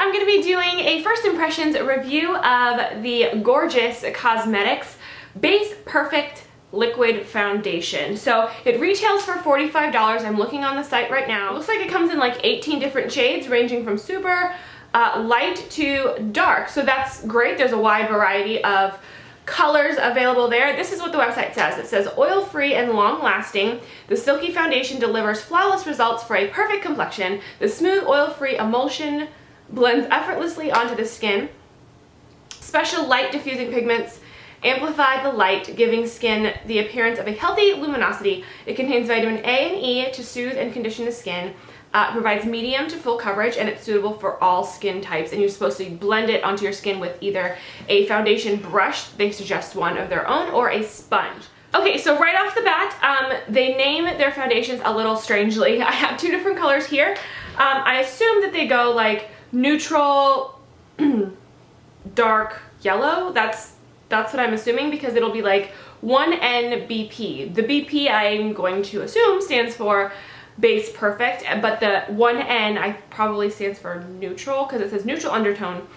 I'm going to be doing a first impressions review of the Gorgeous Cosmetics Base Perfect Liquid Foundation. So it retails for $45. I'm looking on the site right now. It looks like it comes in like 18 different shades ranging from super light to dark. So that's great. There's a wide variety of colors available there. This is what the website says. It says oil-free and long-lasting. The silky foundation delivers flawless results for a perfect complexion. The smooth oil-free emulsion blends effortlessly onto the skin. Special light diffusing pigments amplify the light, giving skin the appearance of a healthy luminosity. It contains vitamin A and E to soothe and condition the skin. It provides medium to full coverage, and it's suitable for all skin types, and you're supposed to blend it onto your skin with either a foundation brush, they suggest one of their own, or a sponge. Okay, so right off the bat, they name their foundations a little strangely. I have two different colors here. I assume that they go like neutral, dark yellow. That's what I'm assuming, because it'll be like 1NBP. The BP, I'm going to assume, stands for Base Perfect, but the 1N I probably stands for neutral, because it says neutral undertone.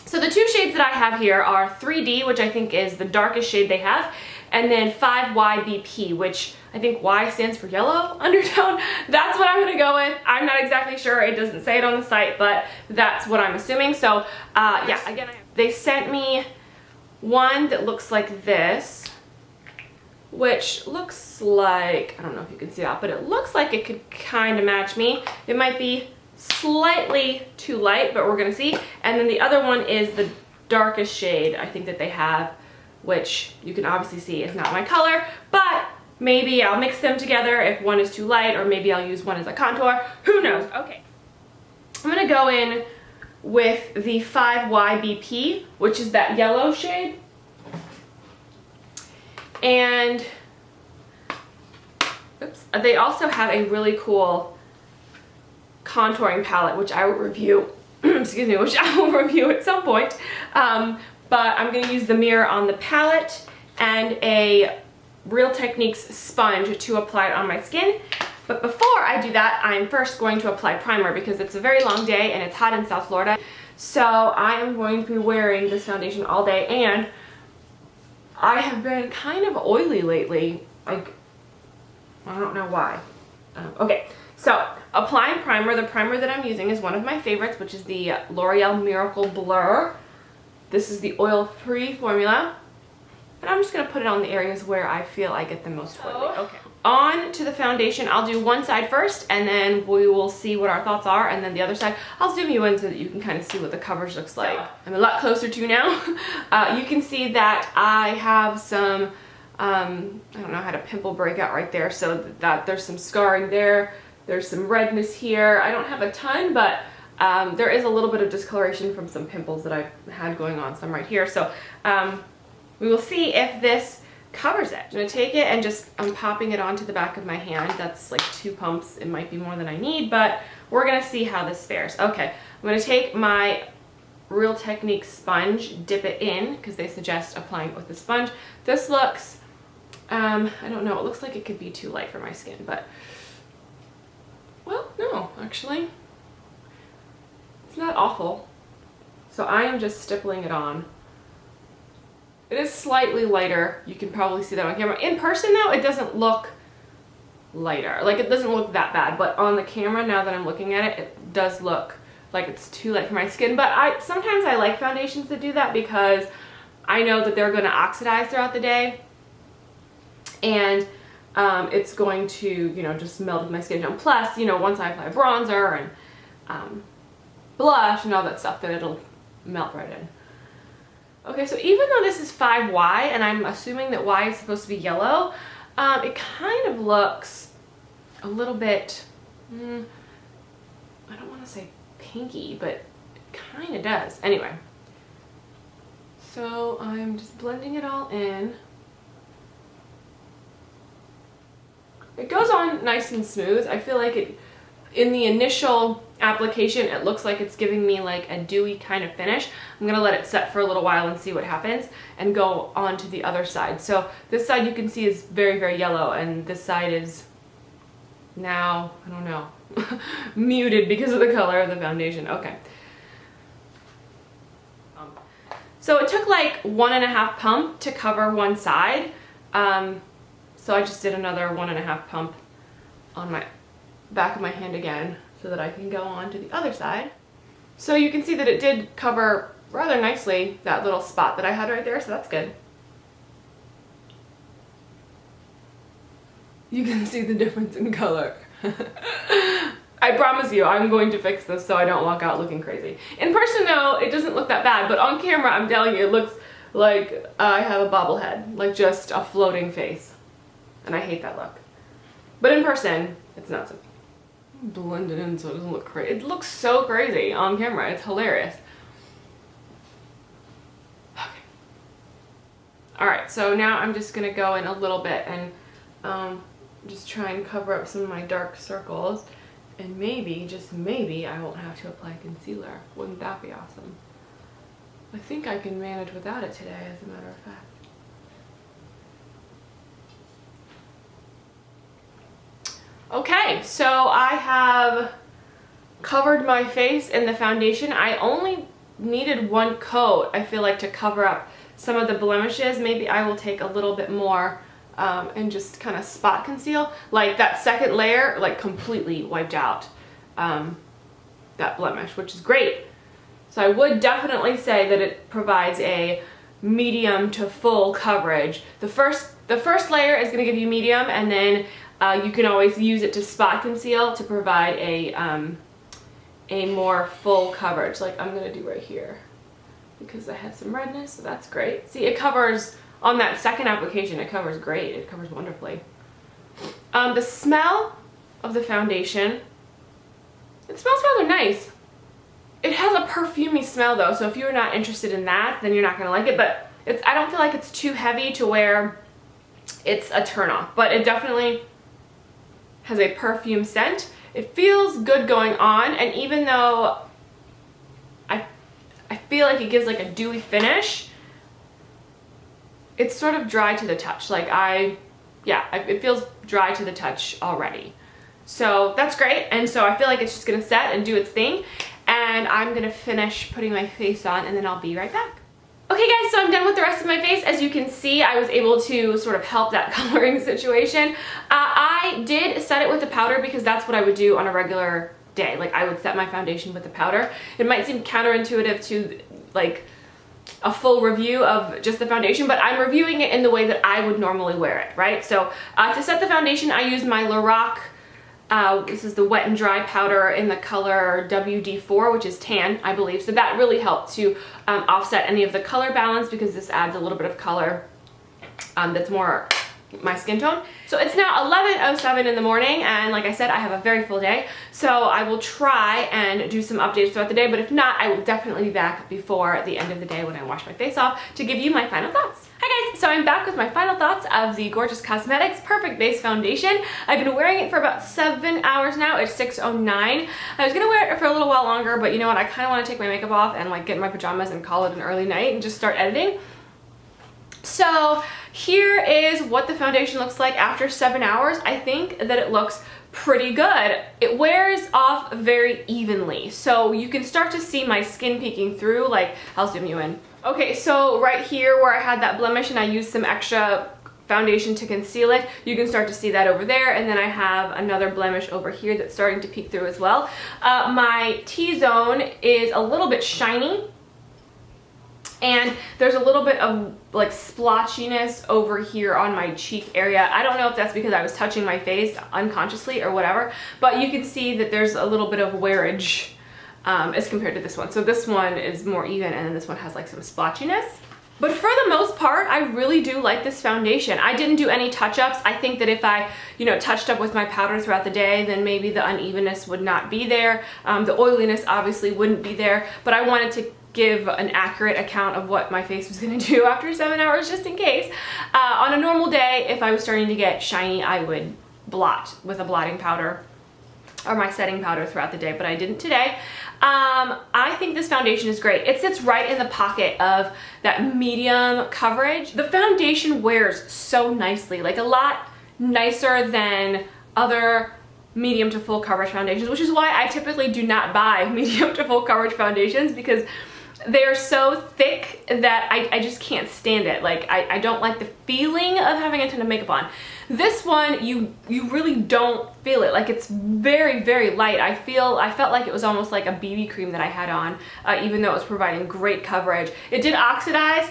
So the two shades that I have here are 3D, which I think is the darkest shade they have, and then 5YBP, which I think Y stands for yellow undertone. That's what I'm gonna go with. I'm not exactly sure. It doesn't say it on the site, but that's what I'm assuming. So yeah, again, they sent me one that looks like this, which looks like, I don't know if you can see that, but it looks like it could kind of match me. It might be slightly too light, but we're gonna see. And then the other one is the darkest shade I think that they have, which you can obviously see is not my color, but maybe I'll mix them together if one is too light, or maybe I'll use one as a contour. Who knows? Okay. I'm gonna go in with the 5YBP, which is that yellow shade. And oops, they also have a really cool contouring palette, which I will review, excuse me, which I will review at some point. But I'm going to use the mirror on the palette and a Real Techniques sponge to apply it on my skin. But before I do that, I'm first going to apply primer, because it's a very long day and it's hot in South Florida. So I am going to be wearing this foundation all day, and I have been kind of oily lately. Like, I don't know why. Okay, so applying primer. The primer that I'm using is one of my favorites, which is the L'Oreal Miracle Blur. This is the oil-free formula. And I'm just going to put it on the areas where I feel I get the most oily. Okay. On to the foundation. I'll do one side first, and then we will see what our thoughts are, and then the other side. I'll zoom you in so that you can kind of see what the coverage looks like. I'm a lot closer to now. You can see that I have some, I don't know, I had a pimple breakout right there, so that there's some scarring there. There's some redness here. I don't have a ton, but there is a little bit of discoloration from some pimples that I've had going on, some right here. So we will see if this covers it. I'm gonna take it and just, I'm popping it onto the back of my hand. That's like 2 pumps. It might be more than I need, but we're gonna see how this fares. Okay, I'm gonna take my Real Techniques sponge, dip it in, because they suggest applying it with the sponge. This looks, I don't know, it looks like it could be too light for my skin, but, well, no, actually, it's not awful. So I am just stippling it on. It is slightly lighter. You can probably see that on camera. In person though, it doesn't look lighter. Like, it doesn't look that bad, but on the camera, now that I'm looking at it, it does look like it's too light for my skin. But sometimes I like foundations that do that, because I know that they're going to oxidize throughout the day, and it's going to, you know, just melt with my skin down. Plus, you know, once I apply bronzer and blush and all that stuff, then it'll melt right in. Okay, so even though this is 5Y, and I'm assuming that Y is supposed to be yellow, it kind of looks a little bit, I don't want to say pinky, but it kind of does. Anyway, so I'm just blending it all in. It goes on nice and smooth. I feel like it, in the initial application, it looks like it's giving me like a dewy kind of finish. I'm gonna let it set for a little while and see what happens, and go on to the other side. So this side you can see is very, very yellow, and this side is now, I don't know, muted because of the color of the foundation. Okay, So it took like 1.5 pump to cover one side. So I just did another 1.5 pump on my back of my hand again so that I can go on to the other side. So you can see that it did cover rather nicely that little spot that I had right there, so that's good. You can see the difference in color. I promise you, I'm going to fix this so I don't walk out looking crazy. In person though, it doesn't look that bad, but on camera, I'm telling you, it looks like I have a bobblehead, like just a floating face. And I hate that look. But in person, it's not so blend it in so it doesn't look crazy. It looks so crazy on camera, it's hilarious. Okay. Alright, so now I'm just gonna go in a little bit and just try and cover up some of my dark circles, and maybe, just maybe, I won't have to apply concealer. Wouldn't that be awesome? I think I can manage without it today, as a matter of fact. Okay, so I have covered my face in the foundation. I only needed one coat, I feel like, to cover up some of the blemishes. Maybe I will take a little bit more and just kind of spot conceal. Like that second layer, like completely wiped out that blemish, which is great. So I would definitely say that it provides a medium to full coverage. The first layer is going to give you medium, and then you can always use it to spot conceal to provide a more full coverage, like I'm going to do right here, because I had some redness, so that's great. See, it covers, on that second application, it covers great. It covers wonderfully. The smell of the foundation, it smells rather nice. It has a perfumey smell though, so if you're not interested in that, then you're not going to like it, but I don't feel like it's too heavy to where it's a turnoff, but it definitely has a perfume scent. It feels good going on, and even though I feel like it gives like a dewy finish, it's sort of dry to the touch. Like it feels dry to the touch already. So that's great, and so I feel like it's just gonna set and do its thing, and I'm gonna finish putting my face on, and then I'll be right back. Okay guys, so I'm done with the rest of my face. As you can see, I was able to sort of help that coloring situation. I did set it with the powder because that's what I would do on a regular day. Like I would set my foundation with the powder. It might seem counterintuitive to like a full review of just the foundation, but I'm reviewing it in the way that I would normally wear it, right? So to set the foundation, I used my Lorac, this is the Wet and Dry powder in the color WD4, which is tan, I believe. So that really helped to offset any of the color balance, because this adds a little bit of color that's more my skin tone. So it's now 11:07 in the morning, and like I said, I have a very full day, so I will try and do some updates throughout the day, but if not, I will definitely be back before the end of the day when I wash my face off to give you my final thoughts. Hi guys, so I'm back with my final thoughts of the Gorgeous Cosmetics Perfect Base Foundation. I've been wearing it for about 7 hours now. It's 6:09. I was gonna wear it for a little while longer, but you know what, I kind of want to take my makeup off and like get in my pajamas and call it an early night and just start editing. So here is what the foundation looks like after 7 hours. I think that it looks pretty good. It wears off very evenly, so you can start to see my skin peeking through. Like, I'll zoom you in. Okay, so right here where I had that blemish and I used some extra foundation to conceal it, you can start to see that over there, and then I have another blemish over here that's starting to peek through as well. My T-zone is a little bit shiny, and there's a little bit of like splotchiness over here on my cheek area. I don't know if that's because I was touching my face unconsciously or whatever, but you can see that there's a little bit of wearage as compared to this one. So this one is more even, and then this one has like some splotchiness. But for the most part, I really do like this foundation. I didn't do any touch-ups. I think that if I, touched up with my powder throughout the day, then maybe the unevenness would not be there. The oiliness obviously wouldn't be there, but I wanted to give an accurate account of what my face was gonna do after 7 hours, just in case. On a normal day, if I was starting to get shiny, I would blot with a blotting powder or my setting powder throughout the day, but I didn't today. I think this foundation is great. It sits right in the pocket of that medium coverage. The foundation wears so nicely, like a lot nicer than other medium to full coverage foundations, which is why I typically do not buy medium to full coverage foundations, because They're so thick that I just can't stand it. Like, I don't like the feeling of having a ton of makeup on. This one, you really don't feel it. Like, it's very, very light. I felt like it was almost like a BB cream that I had on, even though it was providing great coverage. It did oxidize,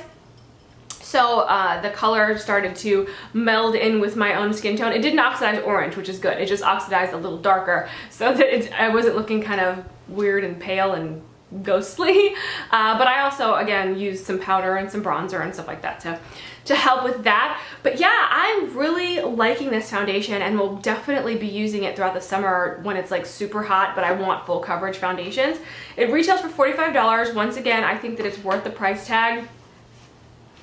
so the color started to meld in with my own skin tone. It didn't oxidize orange, which is good. It just oxidized a little darker, so that I wasn't looking kind of weird and pale and ghostly. But I also, again, used some powder and some bronzer and stuff like that to help with that. But yeah, I'm really liking this foundation and will definitely be using it throughout the summer when it's like super hot, but I want full coverage foundations. It retails for $45. Once again, I think that it's worth the price tag.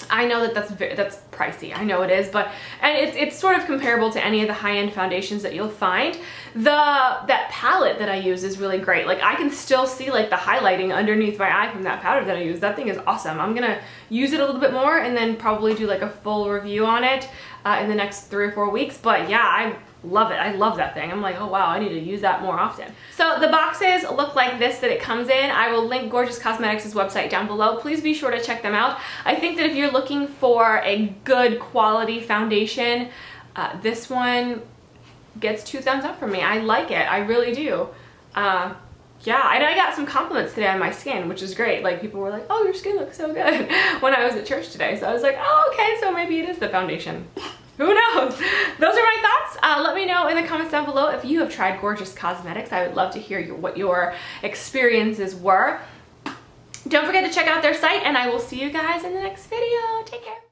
I know that that's pricey, I know it is, but, and it's sort of comparable to any of the high-end foundations that you'll find. That palette that I use is really great. Like, I can still see like the highlighting underneath my eye from that powder that I use. That thing is awesome. I'm gonna use it a little bit more and then probably do like a full review on it in the next 3 or 4 weeks. But yeah, I love it. I love that thing. I'm like, oh wow, I need to use that more often. So the boxes look like this that it comes in. I will link Gorgeous Cosmetics' website down below. Please be sure to check them out. I think that if you're looking for a good quality foundation, this one gets 2 thumbs up from me. I like it. I really do. Yeah, and I got some compliments today on my skin, which is great. Like, people were like, oh, your skin looks so good when I was at church today. So I was like, oh, okay, so maybe it is the foundation. Who knows? Those are my thoughts. Let me know in the comments down below if you have tried Gorgeous Cosmetics. I would love to hear what your experiences were. Don't forget to check out their site, and I will see you guys in the next video. Take care.